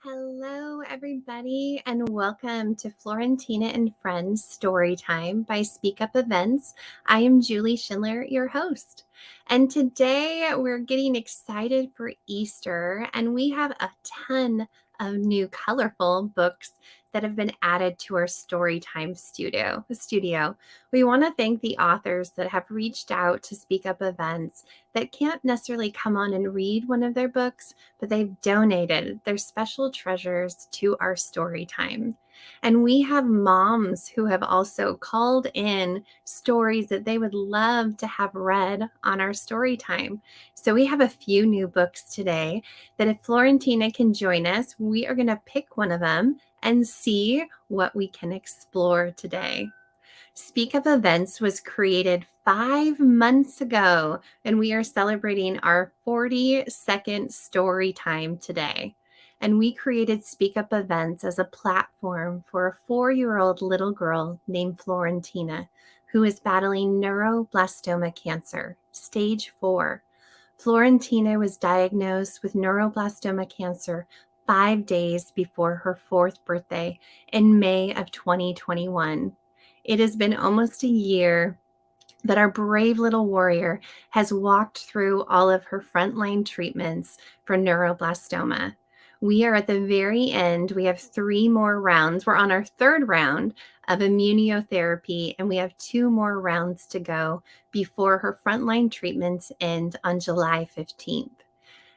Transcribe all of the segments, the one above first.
Hello, everybody, and welcome to Florentina and Friends Storytime by SpeakUp Events. I am Julie Schindler, your host. And today we're getting excited for Easter, and we have a ton of new colorful books that have been added to our Storytime studio. We want to thank the authors that have reached out to SpeakUp Events that can't necessarily come on and read one of their books, but they've donated their special treasures to our story time. And we have moms who have also called in stories that they would love to have read on our story time. So we have a few new books today that if Florentina can join us, we are going to pick one of them and see what we can explore today. SpeakUp Events was created 5 months ago, and we are celebrating our 42nd story time today. And we created SpeakUp Events as a platform for a 4-year-old little girl named Florentina, who is battling neuroblastoma cancer, stage 4. Florentina was diagnosed with neuroblastoma cancer 5 days before her 4th birthday in May of 2021. It has been almost a year that our brave little warrior has walked through all of her frontline treatments for neuroblastoma. We are at the very end. We have 3 more rounds. We're on our 3rd round of immunotherapy, and we have 2 more rounds to go before her frontline treatments end on July 15th.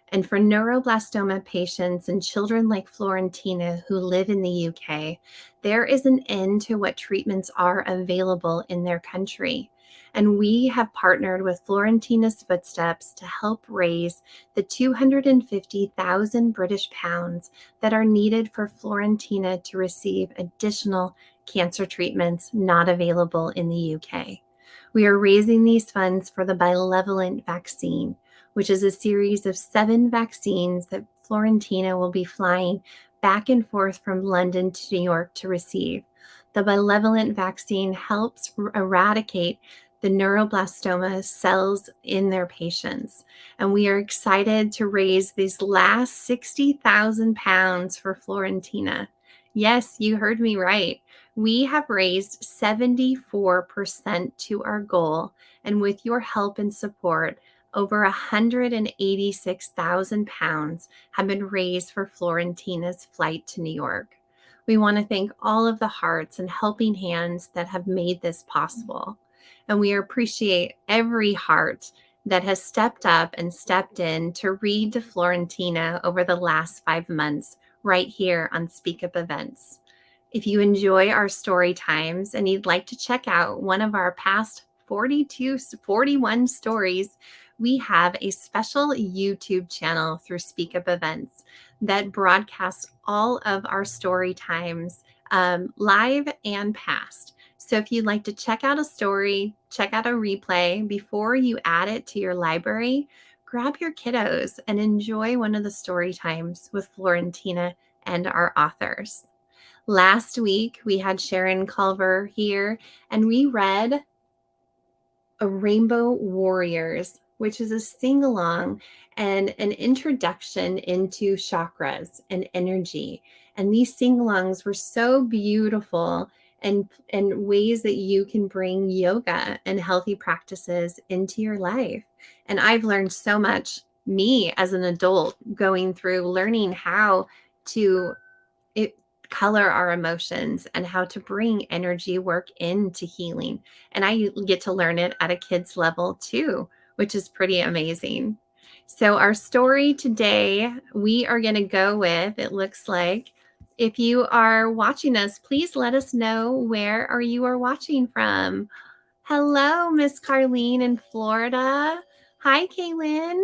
And for neuroblastoma patients and children like Florentina who live in the UK, there is an end to what treatments are available in their country. And we have partnered with Florentina's Footsteps to help raise the 250,000 British pounds that are needed for Florentina to receive additional cancer treatments not available in the UK. We are raising these funds for the bivalent vaccine, which is a series of 7 vaccines that Florentina will be flying back and forth from London to New York to receive. The bivalent vaccine helps eradicate the neuroblastoma cells in their patients. And we are excited to raise these last 60,000 pounds for Florentina. Yes, you heard me right. We have raised 74% to our goal. And with your help and support, over 186,000 pounds have been raised for Florentina's flight to New York. We want to thank all of the hearts and helping hands that have made this possible. And we appreciate every heart that has stepped up and stepped in to read to Florentina over the last 5 months right here on SpeakUp Events. If you enjoy our story times and you'd like to check out one of our past 41 stories, we have a special YouTube channel through SpeakUp Events that broadcasts all of our story times live and past. So if you'd like to check out a story, check out a replay before you add it to your library, grab your kiddos and enjoy one of the story times with Florentina and our authors. Last week, we had Sharon Culver here, and we read A Rainbow Warriors, which is a sing-along and an introduction into chakras and energy. And these sing-alongs were so beautiful and ways that you can bring yoga and healthy practices into your life. And I've learned so much, me as an adult, going through learning how to color our emotions and how to bring energy work into healing. And I get to learn it at a kid's level too, which is pretty amazing. So our story today, we are going to go with, it looks like, if you are watching us, please let us know where you are watching from. Hello, Miss Carlene in Florida. Hi, Kaylin.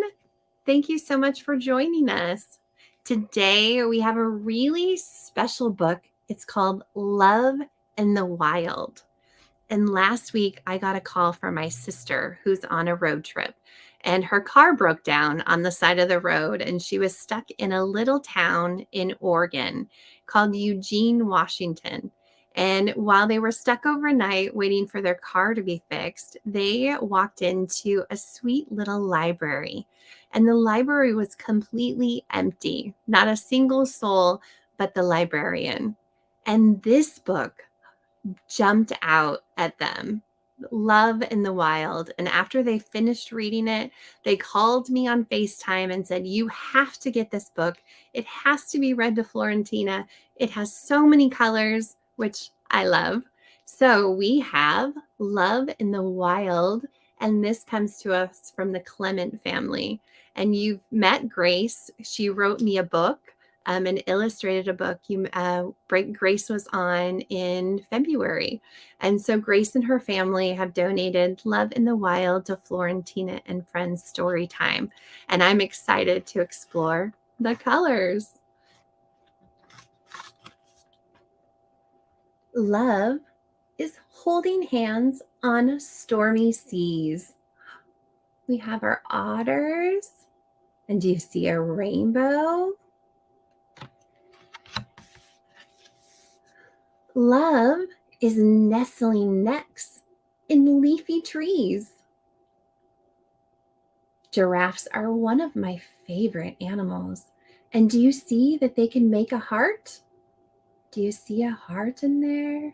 Thank you so much for joining us. Today, we have a really special book. It's called Love in the Wild. And last week, I got a call from my sister who's on a road trip, and her car broke down on the side of the road, and she was stuck in a little town in Oregon called Eugene, Washington. And while they were stuck overnight waiting for their car to be fixed, they walked into a sweet little library. And the library was completely empty, not a single soul but the librarian. And this book jumped out at them, Love in the Wild. And after they finished reading it, they called me on FaceTime and said, "You have to get this book. It has to be read to Florentina. It has so many colors," which I love. So we have Love in the Wild, and this comes to us from the Clement family. And you've met Grace. She wrote me a book and illustrated a book Grace was on in February. And so Grace and her family have donated Love in the Wild to Florentina and Friends Storytime. And I'm excited to explore the colors. Love is holding hands on stormy seas. We have our otters. And do you see a rainbow? Love is nestling necks in leafy trees. Giraffes are one of my favorite animals. And do you see that they can make a heart? Do you see a heart in there?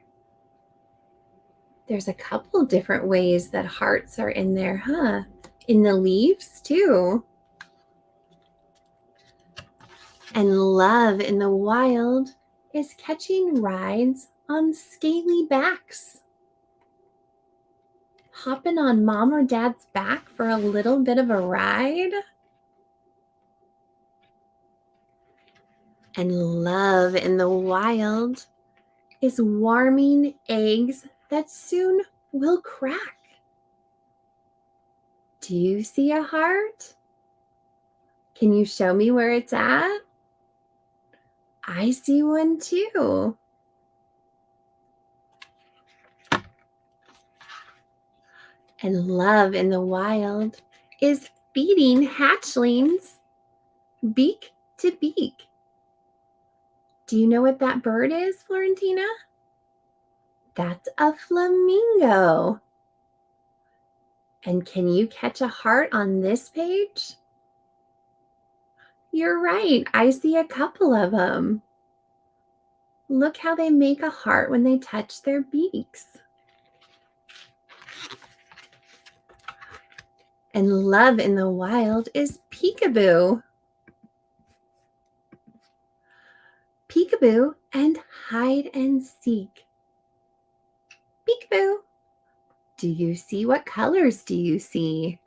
There's a couple different ways that hearts are in there, huh? In the leaves too. And Love in the Wild is catching rides on scaly backs. Hopping on mom or dad's back for a little bit of a ride. And Love in the Wild is warming eggs that soon will crack. Do you see a heart? Can you show me where it's at? I see one too. And Love in the Wild is feeding hatchlings beak to beak. Do you know what that bird is, Florentina? That's a flamingo. And can you catch a heart on this page? You're right. I see a couple of them. Look how they make a heart when they touch their beaks. And Love in the Wild is peekaboo. Peekaboo and hide and seek. Peekaboo. Do you see? What colors do you see?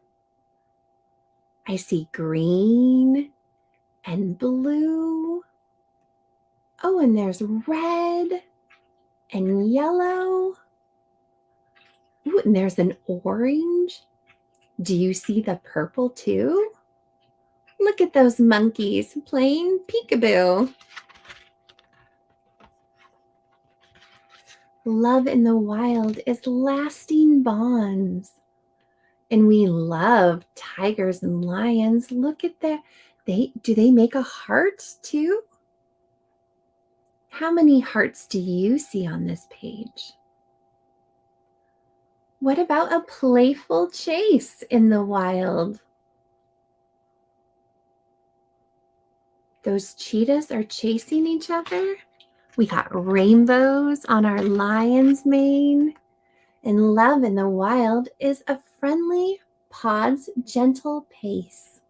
I see green and blue. Oh, and there's red and yellow. Ooh, and there's an orange. Do you see the purple too? Look at those monkeys playing peekaboo. Love in the Wild is lasting bonds. And we love tigers and lions. Look at that. Do they make a heart too? How many hearts do you see on this page? What about a playful chase in the wild? Those cheetahs are chasing each other. We got rainbows on our lion's mane. And Love in the Wild is a friendly pod's gentle pace.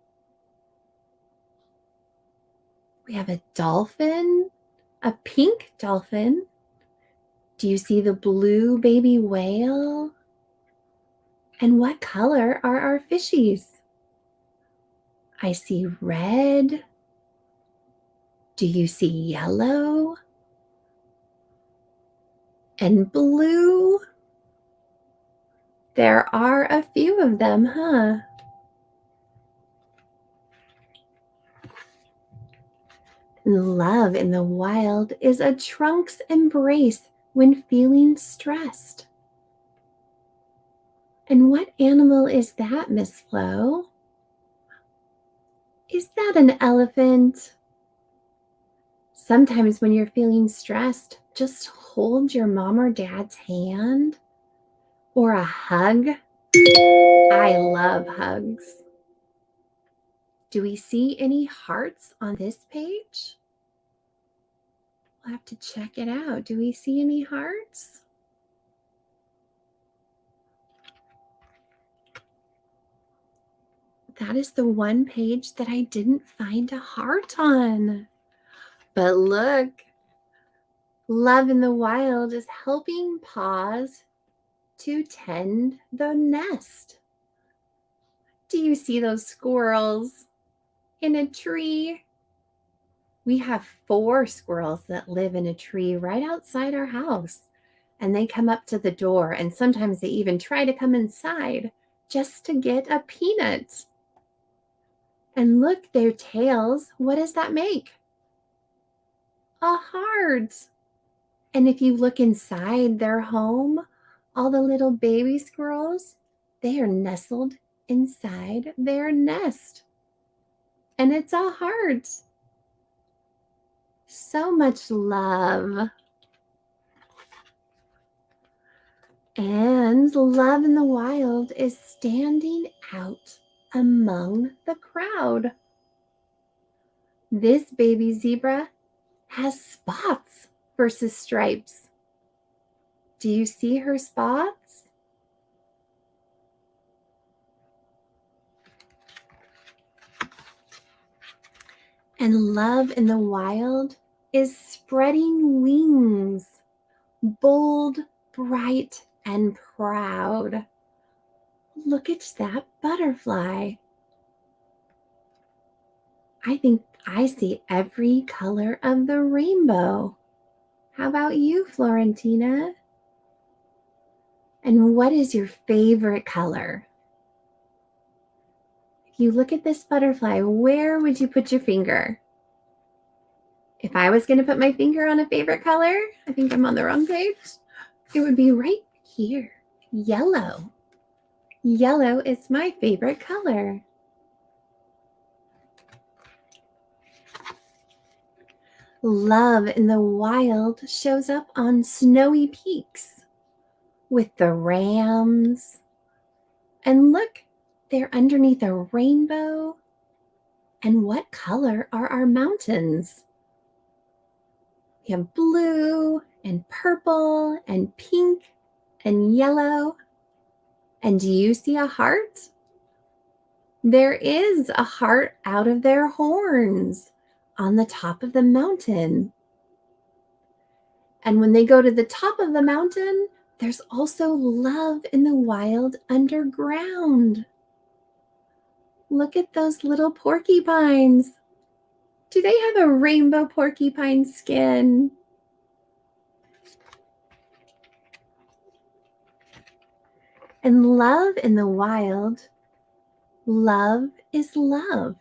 We have a dolphin, a pink dolphin. Do you see the blue baby whale? And what color are our fishies? I see red. Do you see yellow? And blue? There are a few of them, huh? Love in the Wild is a trunk's embrace when feeling stressed. And what animal is that, Miss Flo? Is that an elephant? Sometimes when you're feeling stressed, just hold your mom or dad's hand or a hug. I love hugs. Do we see any hearts on this page? We'll have to check it out. Do we see any hearts? That is the one page that I didn't find a heart on. But look, Love in the Wild is helping Paws to tend the nest. Do you see those squirrels in a tree? We have 4 squirrels that live in a tree right outside our house. And they come up to the door, and sometimes they even try to come inside just to get a peanut. And look, their tails, what does that make? A heart. And if you look inside their home, all the little baby squirrels, they are nestled inside their nest. And it's a heart. So much love. And Love in the Wild is standing out among the crowd. This baby zebra has spots versus stripes. Do you see her spots? And Love in the Wild is spreading wings, bold, bright, and proud. Look at that butterfly. I think I see every color of the rainbow. How about you, Florentina? And what is your favorite color? If you look at this butterfly, where would you put your finger? If I was going to put my finger on a favorite color, I think I'm on the wrong page. It would be right here, yellow. Yellow is my favorite color. Love in the Wild shows up on snowy peaks with the rams. And look, they're underneath a rainbow. And what color are our mountains? We have blue and purple and pink and yellow. And do you see a heart? There is a heart out of their horns on the top of the mountain. And when they go to the top of the mountain, there's also Love in the Wild underground. Look at those little porcupines. Do they have a rainbow porcupine skin? And Love in the Wild, love is love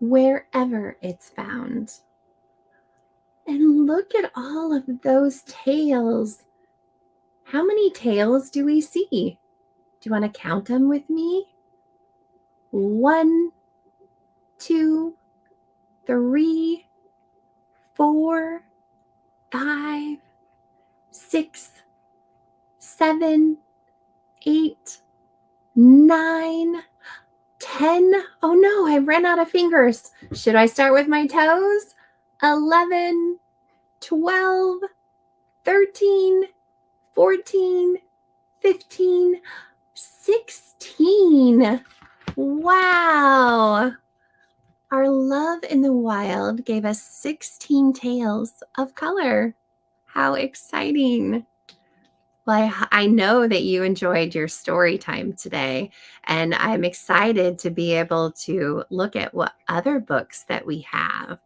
wherever it's found. And look at all of those tails. How many tails do we see? Do you want to count them with me? 1, 2, 3, 4, 5, 6, 7, 8, 9, 10. Oh no, I ran out of fingers. Should I start with my toes? 11, 12, 13, 14, 15, 16. Wow. Our Love in the Wild gave us 16 tails of color. How exciting. Well, I know that you enjoyed your story time today, and I'm excited to be able to look at what other books that we have.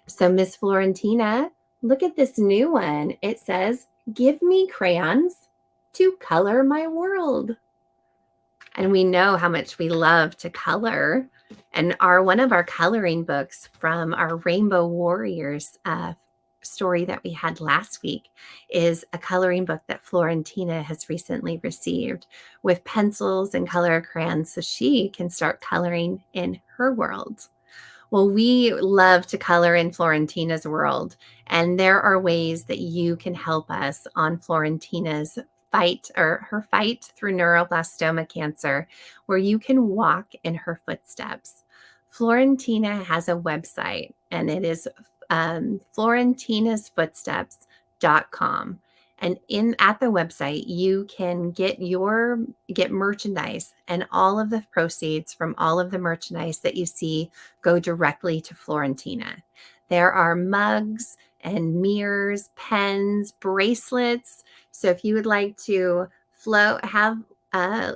So, Miss Florentina, look at this new one. It says, "Give me crayons to color my world." And we know how much we love to color. And one of our coloring books from our Rainbow Warriors story that we had last week is a coloring book that Florentina has recently received with pencils and color crayons so she can start coloring in her world. Well, we love to color in Florentina's world, and there are ways that you can help us on Florentina's fight or her fight through neuroblastoma cancer, where you can walk in her footsteps. Florentina has a website, and it is florentinasfootsteps.com. And in at the website, you can get merchandise, and all of the proceeds from all of the merchandise that you see go directly to Florentina. There are mugs and mirrors, pens, bracelets. So if you would like to have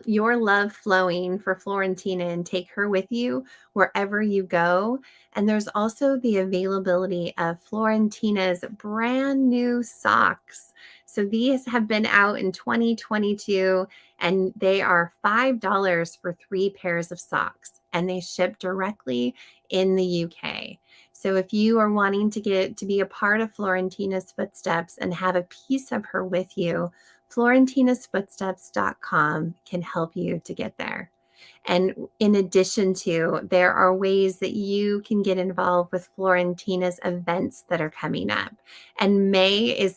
your love flowing for Florentina and take her with you wherever you go. And there's also the availability of Florentina's brand new socks. So these have been out in 2022, and they are $5 for 3 pairs of socks, and they ship directly in the UK. So if you are wanting to be a part of Florentina's footsteps and have a piece of her with you, florentinasfootsteps.com can help you to get there. And in addition to, there are ways that you can get involved with Florentina's events that are coming up. And May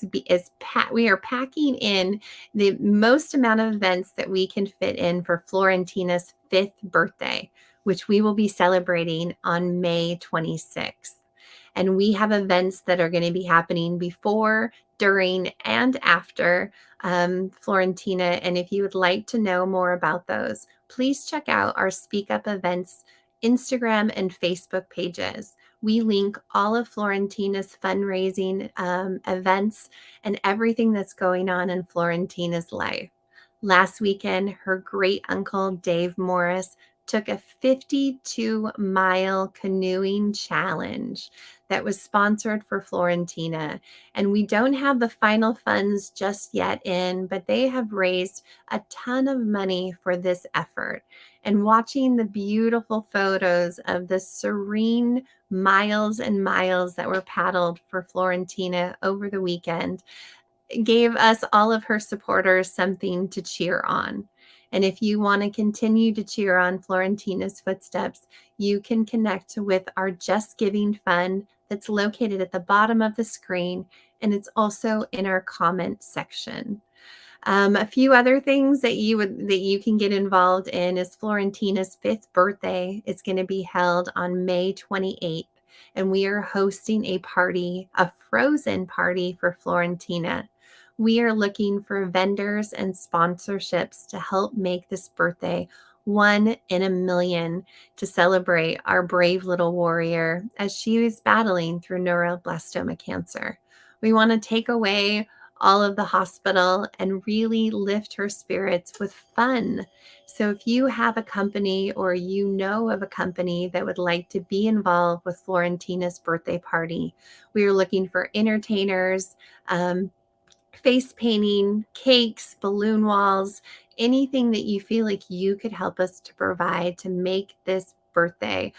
we are packing in the most amount of events that we can fit in for Florentina's 5th birthday, which we will be celebrating on May 26th. And we have events that are going to be happening before, during, and after Florentina. And if you would like to know more about those, please check out our SpeakUp Events Instagram and Facebook pages. We link all of Florentina's fundraising events and everything that's going on in Florentina's life. Last weekend, her great uncle, Dave Morris, took a 52-mile canoeing challenge that was sponsored for Florentina. And we don't have the final funds just yet in, but they have raised a ton of money for this effort. And watching the beautiful photos of the serene miles and miles that were paddled for Florentina over the weekend gave us, all of her supporters, something to cheer on. And if you want to continue to cheer on Florentina's footsteps, you can connect with our Just Giving Fund that's located at the bottom of the screen, and it's also in our comment section. A few other things that you can get involved in is Florentina's 5th birthday is going to be held on May 28th, and we are hosting a frozen party for Florentina. We are looking for vendors and sponsorships to help make this birthday one in a million to celebrate our brave little warrior as she is battling through neuroblastoma cancer. We want to take away all of the hospital and really lift her spirits with fun. So if you have a company or you know of a company that would like to be involved with Florentina's birthday party, we are looking for entertainers, face painting, cakes, balloon walls, anything that you feel like you could help us to provide to make this birthday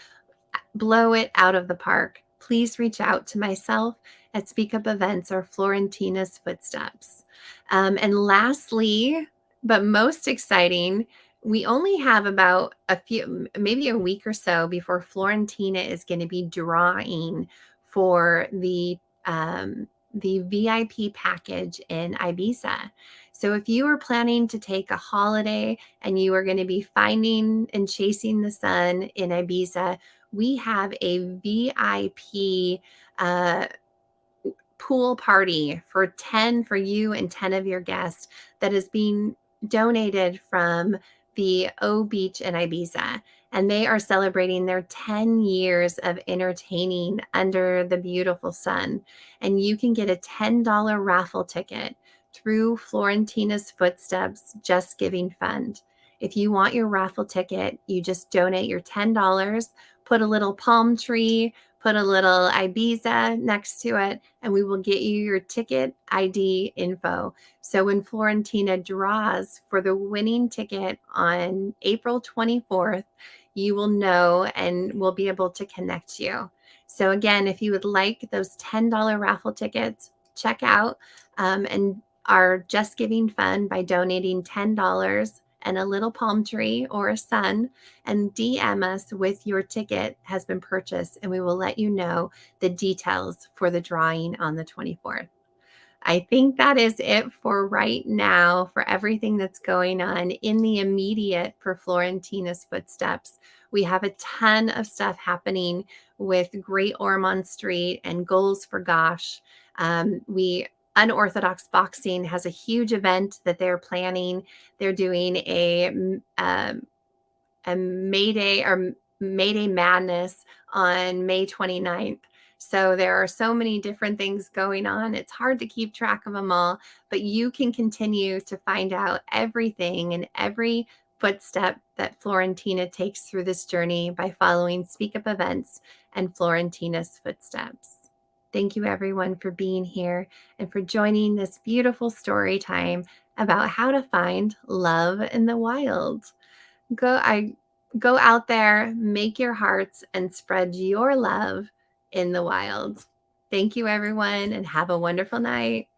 blow it out of the park. Please reach out to myself at SpeakUp Events or Florentina's Footsteps. And lastly, but most exciting, we only have about maybe a week or so before Florentina is going to be drawing for the VIP package in Ibiza. So if you are planning to take a holiday and you are going to be finding and chasing the sun in Ibiza, we have a VIP pool party for you and 10 of your guests that is being donated from the O Beach in Ibiza. And they are celebrating their 10 years of entertaining under the beautiful sun. And you can get a $10 raffle ticket through Florentina's Footsteps Just Giving Fund. If you want your raffle ticket, you just donate your $10, put a little palm tree, put a little Ibiza next to it, and we will get you your ticket ID info. So when Florentina draws for the winning ticket on April 24th, you will know and we'll be able to connect you. So again, if you would like those $10 raffle tickets, check out and our Just Giving Fund by donating $10 and a little palm tree or a sun, and DM us with your ticket has been purchased, and we will let you know the details for the drawing on the 24th. I think that is it for right now for everything that's going on in the immediate for Florentina's footsteps. We have a ton of stuff happening with Great Ormond Street and Goals for Gosh. We Unorthodox Boxing has a huge event that they're planning. They're doing a Mayday Madness on May 29th. So there are so many different things going on. It's hard to keep track of them all, but you can continue to find out everything and every footstep that Florentina takes through this journey by following SpeakUp events and Florentina's footsteps. Thank you everyone for being here and for joining this beautiful story time about how to find love in the wild. Go out there, make your hearts, and spread your love in the wild. Thank you, everyone, and have a wonderful night.